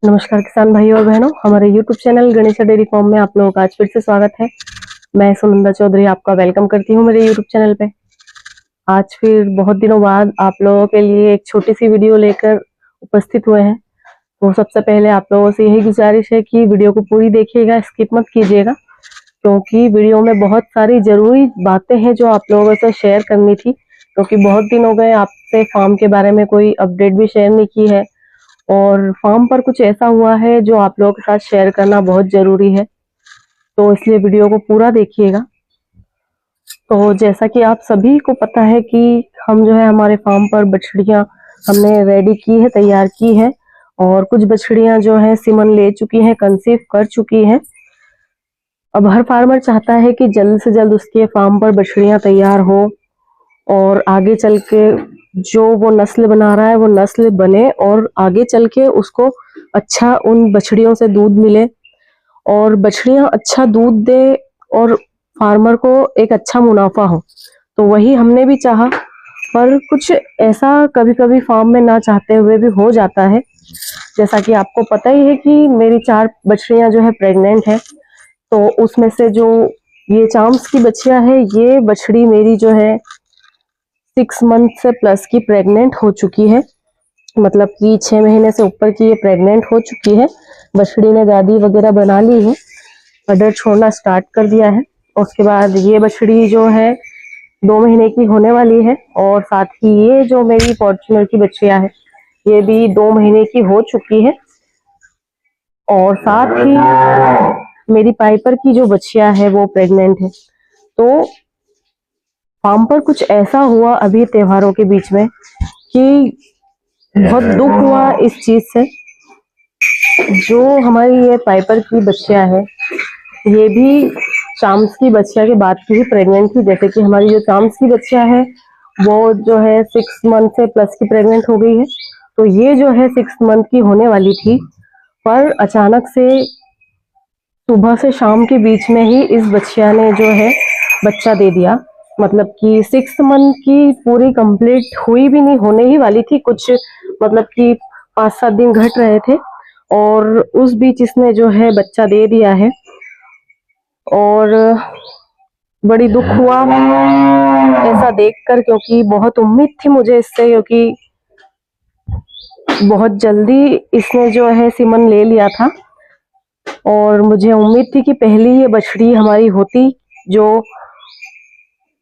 नमस्कार किसान भाइयों और बहनों, हमारे YouTube channel Ganesha dairy farm में आप लोगों का आज फिर से स्वागत है। मैं सुनंदा चौधरी आपका वेलकम करती हूँ मेरे YouTube चैनल पे। आज फिर बहुत दिनों बाद आप लोगों के लिए एक छोटी सी वीडियो लेकर उपस्थित हुए हैं। तो सबसे पहले आप लोगों से यही गुजारिश है कि वीडियो को पूरी देखिएगा, स्किप मत कीजिएगा, क्योंकि वीडियो में बहुत सारी जरूरी बातें हैं जो आप लोगों से शेयर करनी थी। क्योंकि बहुत दिन हो गए आपसे फार्म के बारे में कोई अपडेट भी शेयर नहीं की है और फार्म पर कुछ ऐसा हुआ है जो आप लोगों के साथ शेयर करना बहुत जरूरी है, तो इसलिए वीडियो को पूरा देखिएगा। तो जैसा कि आप सभी को पता है कि हम जो है हमारे फार्म पर बछड़ियां हमने रेडी की है, तैयार की है, और कुछ बछड़ियां जो है सीमन ले चुकी हैं, कंसीव कर चुकी हैं। अब हर फार्मर चाहता है कि जल्द से जल्द उसके फार्म पर बछड़ियां तैयार हो और आगे चल के जो वो नस्ल बना रहा है वो नस्ल बने और आगे चल के उसको अच्छा उन बछड़ियों से दूध मिले और बछड़ियां अच्छा दूध दे और फार्मर को एक अच्छा मुनाफा हो। तो वही हमने भी चाहा, पर कुछ ऐसा कभी कभी फार्म में ना चाहते हुए भी हो जाता है। जैसा कि आपको पता ही है कि मेरी 4 बछड़ियां जो है प्रेग्नेंट है, तो उसमें से जो ये चाम्स की बच्चियां है, ये बछड़ी मेरी जो है 6 मंथ से प्लस की प्रेग्नेंट हो चुकी है। मतलब कि 6 महीने से ऊपर की ये प्रेग्नेंट हो चुकी है। बछड़ी ने गादी वगैरह बना ली है, अडर छोड़ना स्टार्ट कर दिया है। उसके बाद ये बछड़ी जो है 2 महीने की होने वाली है, और साथ ही ये जो मेरी फॉर्च्यूनर की बच्चियां है ये भी 2 महीने की हो चुकी है। और साथ ही मेरी पाइपर की जो बच्चियां है वो प्रेग्नेंट है। तो फार्म पर कुछ ऐसा हुआ अभी त्योहारों के बीच में कि बहुत दुख हुआ इस चीज से। जो हमारी ये पाइपर की बच्चियां है ये भी चाम्स की बच्चियां के बाद की ही प्रेग्नेंट थी। जैसे कि हमारी जो चाम्स की बच्चियां है वो जो है 6 मंथ से प्लस की प्रेग्नेंट हो गई है, तो ये जो है 6 मंथ की होने वाली थी। पर अचानक से सुबह से शाम के बीच में ही इस बच्चिया ने जो है बच्चा दे दिया। मतलब कि 6 मंथ की पूरी कंप्लीट हुई भी नहीं, होने ही वाली थी, कुछ मतलब कि 5-7 दिन घट रहे थे, और उस बीच इसने जो है बच्चा दे दिया है। और बड़ी दुख हुआ ऐसा देखकर, क्योंकि बहुत उम्मीद थी मुझे इससे, क्योंकि बहुत जल्दी इसने जो है सीमन ले लिया था और मुझे उम्मीद थी कि पहली ये बछड़ी हमारी होती जो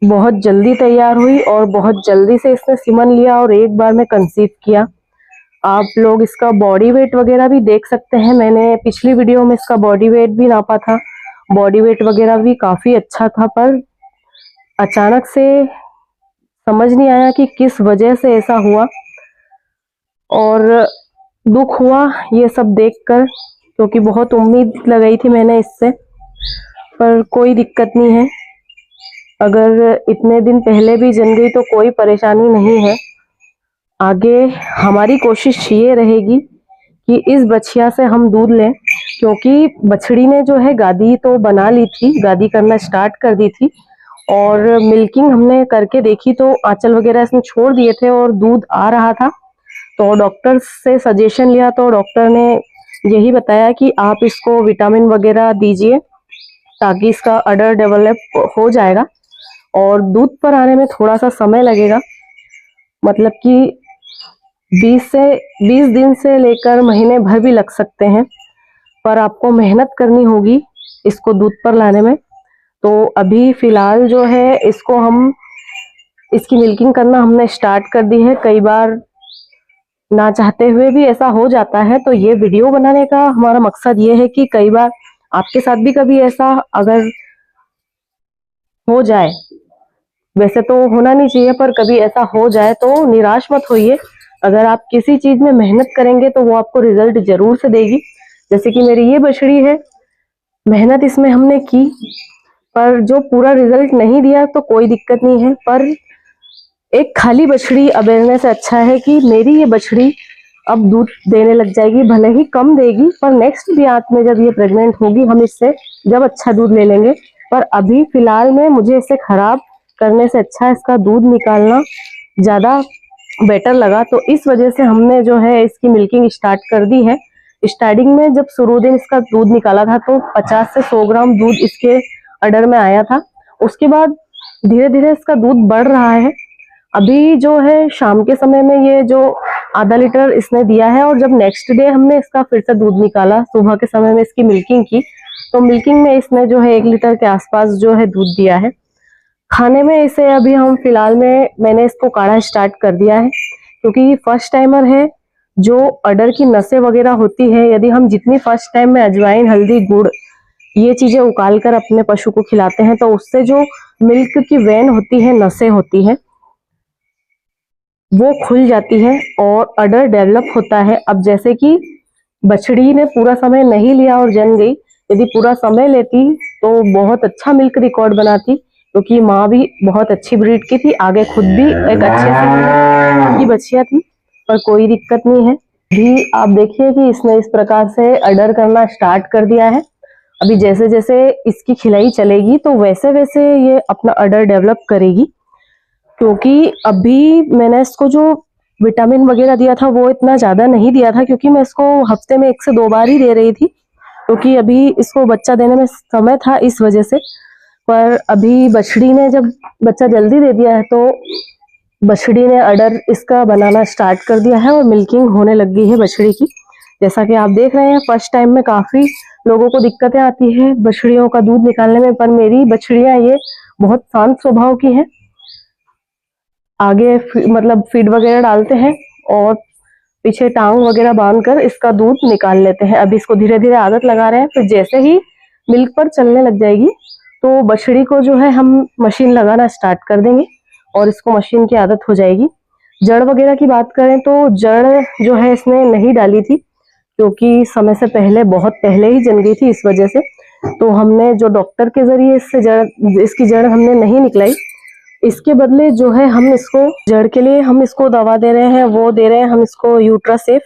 बहुत जल्दी तैयार हुई और बहुत जल्दी से इसने सीमन लिया और एक बार में कंसीव किया। आप लोग इसका बॉडी वेट वगैरह भी देख सकते हैं, मैंने पिछली वीडियो में इसका बॉडी वेट भी नापा था, बॉडी वेट वगैरह भी काफी अच्छा था। पर अचानक से समझ नहीं आया कि किस वजह से ऐसा हुआ, और दुख हुआ ये सब देखकर, क्योंकि बहुत उम्मीद लगाई थी मैंने इससे। पर कोई दिक्कत नहीं है, अगर इतने दिन पहले भी जन गई तो कोई परेशानी नहीं है। आगे हमारी कोशिश ये रहेगी कि इस बछिया से हम दूध लें, क्योंकि बछड़ी ने जो है गादी तो बना ली थी, गादी करना स्टार्ट कर दी थी, और मिल्किंग हमने करके देखी तो आंचल वगैरह इसमें छोड़ दिए थे और दूध आ रहा था। तो डॉक्टर से सजेशन लिया तो डॉक्टर ने यही बताया कि आप इसको विटामिन वगैरह दीजिए ताकि इसका अडर डेवलप हो जाएगा, और दूध पर आने में थोड़ा सा समय लगेगा। मतलब कि 20 दिन से लेकर महीने भर भी लग सकते हैं, पर आपको मेहनत करनी होगी इसको दूध पर लाने में। तो अभी फिलहाल जो है इसको हम इसकी मिल्किंग करना हमने स्टार्ट कर दी है। कई बार ना चाहते हुए भी ऐसा हो जाता है, तो ये वीडियो बनाने का हमारा मकसद ये है कि कई बार आपके साथ भी कभी ऐसा अगर हो जाए, वैसे तो होना नहीं चाहिए पर कभी ऐसा हो जाए तो निराश मत होइए। अगर आप किसी चीज में मेहनत करेंगे तो वो आपको रिजल्ट जरूर से देगी। जैसे कि मेरी ये बछड़ी है, मेहनत इसमें हमने की, पर जो पूरा रिजल्ट नहीं दिया तो कोई दिक्कत नहीं है। पर एक खाली बछड़ी अबेरने से अच्छा है कि मेरी ये बछड़ी अब दूध देने लग जाएगी, भले ही कम देगी, पर नेक्स्ट ब्यात में जब ये प्रेग्नेंट होगी हम इससे जब अच्छा दूध ले लेंगे। पर अभी फिलहाल में मुझे इसे खराब करने से अच्छा इसका दूध निकालना ज्यादा बेटर लगा, तो इस वजह से हमने जो है इसकी मिल्किंग स्टार्ट कर दी है। स्टार्टिंग में जब शुरू दिन इसका दूध निकाला था तो 50 से 100 ग्राम दूध इसके अडर में आया था। उसके बाद धीरे धीरे इसका दूध बढ़ रहा है। अभी जो है शाम के समय में ये जो आधा लीटर इसने दिया है, और जब नेक्स्ट डे हमने इसका फिर से दूध निकाला सुबह के समय में इसकी मिल्किंग की, तो मिल्किंग में इसने जो है 1 लीटर के आसपास जो है दूध दिया है। खाने में इसे अभी हम फिलहाल में मैंने इसको काढ़ा स्टार्ट कर दिया है, क्योंकि फर्स्ट टाइमर है। जो अडर की नसें वगैरह होती है, यदि हम जितनी फर्स्ट टाइम में अजवाइन, हल्दी, गुड़ ये चीजें उकाल कर अपने पशु को खिलाते हैं, तो उससे जो मिल्क की वेन होती है, नसें होती है, वो खुल जाती है और अडर डेवलप होता है। अब जैसे कि बछड़ी ने पूरा समय नहीं लिया और जन गई, यदि पूरा समय लेती तो बहुत अच्छा मिल्क रिकॉर्ड बनाती, क्योंकि माँ भी बहुत अच्छी ब्रीड की थी, आगे खुद भी एक अच्छे से की बछिया थी, पर कोई दिक्कत नहीं है। भी आप देखिए कि इसने इस प्रकार से अडर करना स्टार्ट कर दिया है। अभी जैसे जैसे इसकी खिलाई चलेगी तो वैसे वैसे ये अपना अडर डेवलप करेगी, क्योंकि अभी मैंने इसको जो विटामिन वगैरह दिया था वो इतना ज्यादा नहीं दिया था, क्योंकि मैं इसको हफ्ते में 1 से 2 बार ही दे रही थी, क्योंकि अभी इसको बच्चा देने में समय था इस वजह से। पर अभी बछड़ी ने जब बच्चा जल्दी दे दिया है तो बछड़ी ने अडर इसका बनाना स्टार्ट कर दिया है और मिल्किंग होने लग गई है बछड़ी की। जैसा कि आप देख रहे हैं, फर्स्ट टाइम में काफी लोगों को दिक्कतें आती है बछड़ियों का दूध निकालने में, पर मेरी बछड़ियां ये बहुत शांत स्वभाव की हैं। आगे मतलब फीड वगैरह डालते हैं और पीछे टांग वगैरह बांधकर इसका दूध निकाल लेते हैं। अभी इसको धीरे धीरे आदत लगा रहे हैं, फिर जैसे ही मिल्क पर चलने लग जाएगी तो बछड़ी को जो है हम मशीन लगाना स्टार्ट कर देंगे और इसको मशीन की आदत हो जाएगी। जड़ वगैरह की बात करें तो जड़ जो है इसने नहीं डाली थी, क्योंकि समय से पहले, बहुत पहले ही जम गई थी, इस वजह से। तो हमने जो डॉक्टर के जरिए इसकी जड़ हमने नहीं निकलाई। इसके बदले जो है हम इसको जड़ के लिए हम इसको दवा दे रहे हैं, वो दे रहे हैं हम इसको यूट्रासेफ।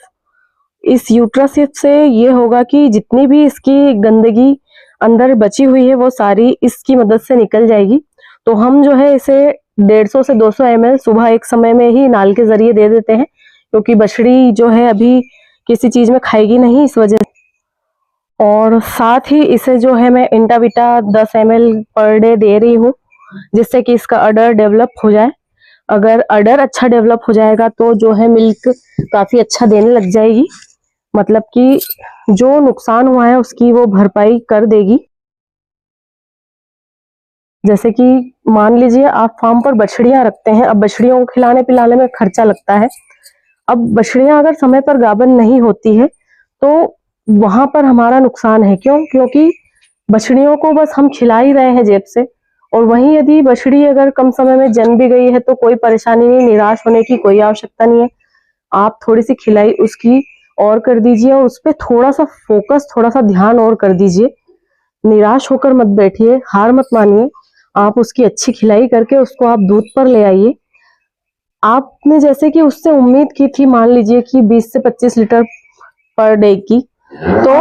इस यूट्रासेफ से ये होगा कि जितनी भी इसकी गंदगी अंदर बची हुई है वो सारी इसकी मदद से निकल जाएगी। तो हम जो है इसे 150 से 200 ml सुबह एक समय में ही नाल के जरिए दे देते हैं, क्योंकि बछड़ी जो है अभी किसी चीज में खाएगी नहीं, इस वजह से। और साथ ही इसे जो है मैं इंटाविटा 10 ml पर डे दे रही हूँ, जिससे कि इसका अडर डेवलप हो जाए। अगर अडर अच्छा डेवलप हो जाएगा तो जो है मिल्क काफी अच्छा देने लग जाएगी, मतलब कि जो नुकसान हुआ है उसकी वो भरपाई कर देगी। जैसे कि मान लीजिए आप फार्म पर बछड़ियां रखते हैं, अब बछड़ियों को खिलाने पिलाने में खर्चा लगता है। अब बछड़ियां अगर समय पर गाभिन नहीं होती है तो वहां पर हमारा नुकसान है। क्यों? क्योंकि बछड़ियों को बस हम खिला ही रहे हैं जेब से, और वहीं यदि बछड़ी अगर कम समय में जन्म भी गई है तो कोई परेशानी नहीं, निराश होने की कोई आवश्यकता नहीं है। आप थोड़ी सी खिलाई उसकी और कर दीजिए और उस पर थोड़ा सा फोकस, थोड़ा सा ध्यान और कर दीजिए। निराश होकर मत बैठिए, हार मत मानिए। आप उसकी अच्छी खिलाई करके उसको आप दूध पर ले आइए। आपने जैसे कि उससे उम्मीद की थी, मान लीजिए कि 20 से 25 लीटर पर डे की, तो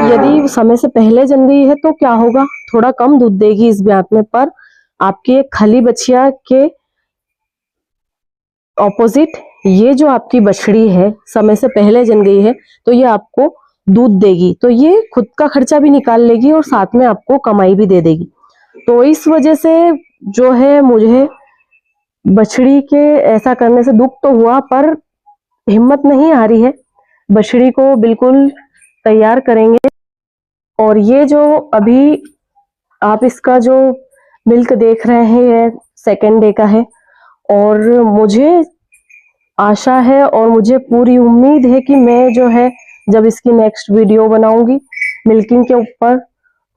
यदि समय से पहले जन गई है तो क्या होगा, थोड़ा कम दूध देगी इस ब्यात में। पर आपकी एक खली बछिया के ऑपोजिट ये जो आपकी बछड़ी है समय से पहले जन गई है, तो ये आपको दूध देगी, तो ये खुद का खर्चा भी निकाल लेगी और साथ में आपको कमाई भी दे देगी। तो इस वजह से जो है मुझे बछड़ी के ऐसा करने से दुख तो हुआ, पर हिम्मत नहीं आ रही है। बछड़ी को बिल्कुल तैयार करेंगे। और ये जो अभी आप इसका जो मिल्क देख रहे हैं ये 2nd डे का है, और मुझे आशा है और मुझे पूरी उम्मीद है कि मैं जो है जब इसकी नेक्स्ट वीडियो बनाऊंगी मिल्किंग के ऊपर,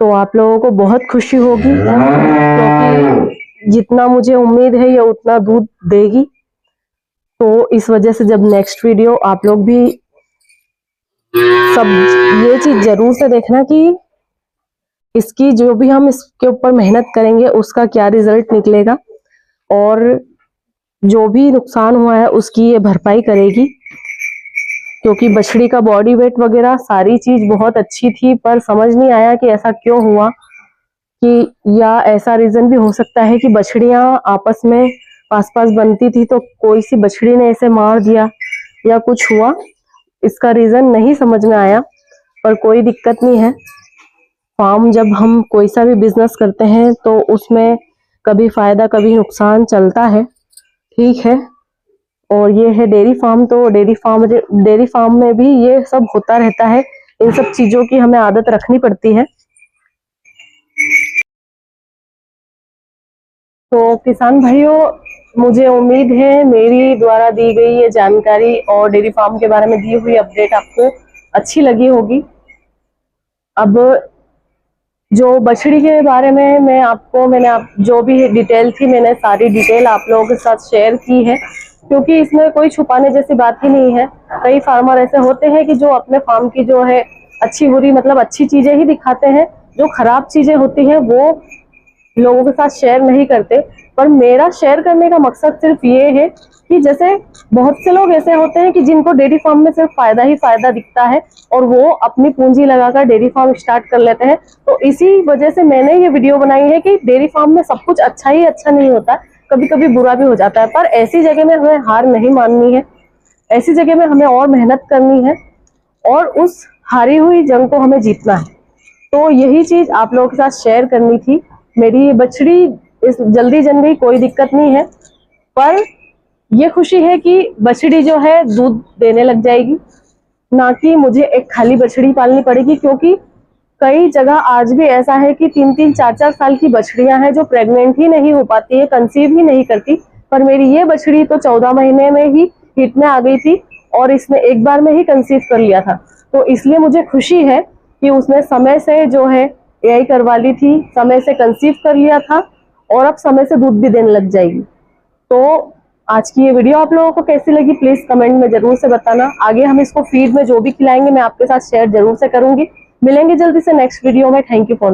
तो आप लोगों को बहुत खुशी होगी, क्योंकि जितना मुझे उम्मीद है ये उतना दूध देगी। तो इस वजह से जब नेक्स्ट वीडियो आप लोग भी सब ये चीज जरूर से देखना कि इसकी जो भी हम इसके ऊपर मेहनत करेंगे उसका क्या रिजल्ट निकलेगा, और जो भी नुकसान हुआ है उसकी ये भरपाई करेगी। क्योंकि बछड़ी का बॉडी वेट वगैरह सारी चीज बहुत अच्छी थी, पर समझ नहीं आया कि ऐसा क्यों हुआ, कि या ऐसा रीजन भी हो सकता है कि बछड़ियां आपस में पास पास बनती थी तो कोई सी बछड़ी ने इसे मार दिया या कुछ हुआ। इसका रीजन नहीं समझ में आया, पर कोई दिक्कत नहीं है। फार्म जब हम कोई सा भी बिजनेस करते हैं तो उसमें कभी फायदा कभी नुकसान चलता है, ठीक है। और ये है डेयरी फार्म, तो डेयरी फार्म में भी ये सब होता रहता है। इन सब चीजों की हमें आदत रखनी पड़ती है। तो किसान भाइयों, मुझे उम्मीद है मेरी द्वारा दी गई ये जानकारी और डेयरी फार्म के बारे में दी हुई अपडेट आपको अच्छी लगी होगी। अब जो बछड़ी के बारे में मैंने जो भी डिटेल थी, मैंने सारी डिटेल आप लोगों के साथ शेयर की है, क्योंकि इसमें कोई छुपाने जैसी बात ही नहीं है। कई फार्मर ऐसे होते हैं कि जो अपने फार्म की जो है अच्छी बुरी मतलब अच्छी चीजें ही दिखाते हैं, जो खराब चीजें होती हैं वो लोगों के साथ शेयर नहीं करते। पर मेरा शेयर करने का मकसद सिर्फ ये है कि जैसे बहुत से लोग ऐसे होते हैं कि जिनको डेयरी फार्म में सिर्फ फायदा ही फायदा दिखता है और वो अपनी पूंजी लगाकर डेयरी फार्म स्टार्ट कर लेते हैं। तो इसी वजह से मैंने ये वीडियो बनाई है कि डेयरी फार्म में सब कुछ अच्छा ही अच्छा नहीं होता, कभी कभी बुरा भी हो जाता है। पर ऐसी जगह में हमें हार नहीं माननी है, ऐसी जगह में हमें और मेहनत करनी है और उस हारी हुई जंग को हमें जीतना है। तो यही चीज आप लोगों के साथ शेयर करनी थी। मेरी बछड़ी इस जल्दी जन गई, कोई दिक्कत नहीं है, पर ये खुशी है कि बछड़ी जो है दूध देने लग जाएगी, ना कि मुझे एक खाली बछड़ी पालनी पड़ेगी। क्योंकि कई जगह आज भी ऐसा है कि 3-3, 4-4 साल की बछड़ियां हैं जो प्रेग्नेंट ही नहीं हो पाती है, कंसीव ही नहीं करती। पर मेरी ये बछड़ी तो 14 महीने में ही हिट में आ गई थी और इसने एक बार में ही कंसीव कर लिया था। तो इसलिए मुझे खुशी है कि उसने समय से जो है एआई करवा ली थी, समय से कंसीव कर लिया था और अब समय से दूध भी देने लग जाएगी। तो आज की ये वीडियो आप लोगों को कैसी लगी प्लीज कमेंट में जरूर से बताना। आगे हम इसको फीड में जो भी खिलाएंगे मैं आपके साथ शेयर जरूर से करूंगी। मिलेंगे जल्दी से नेक्स्ट वीडियो में। Thank you for